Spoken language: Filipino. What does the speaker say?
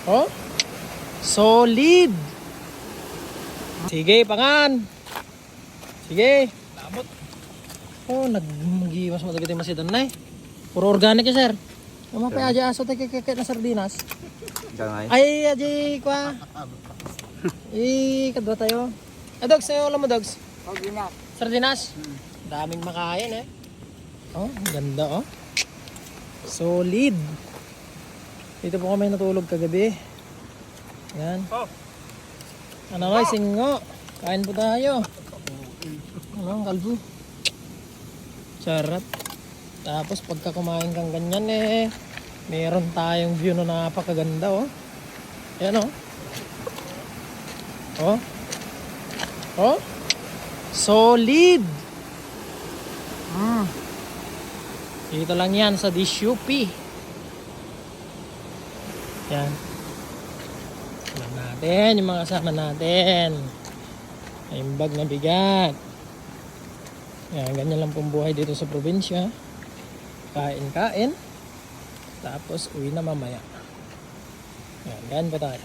Oh, solid. Sige, pangan. Sige. Labot. Oh, nag-iwas mo tagad yung masidan na eh. Puro organic ya, sir. Mapay aja aso tayo kikikit na sardinas. Ay, aja kwa. Kadwa tayo. Dogs, sa'yo alam mo, Dogs? Sardinas. Sardinas? Daming makain eh. Oh, ang ganda oh. Solid. Dito po kami natulog kagabi. Yan. Ano nga, singo. Kain po tayo. Ano ang kalbo? Sarap. Tapos pagka kumain kang ganyan eh, meron tayong view na napakaganda oh. Ayan oh. Oh. Oh. Solid. Dito lang yan sa DSUP. Yan. Alam natin yung mga kasama natin. Yung bag na bigat. Yan, ganyan lang pong buhay dito sa probinsya. Kain-kain. Tapos uwi na mamaya. Yan, ganyan pa tayo.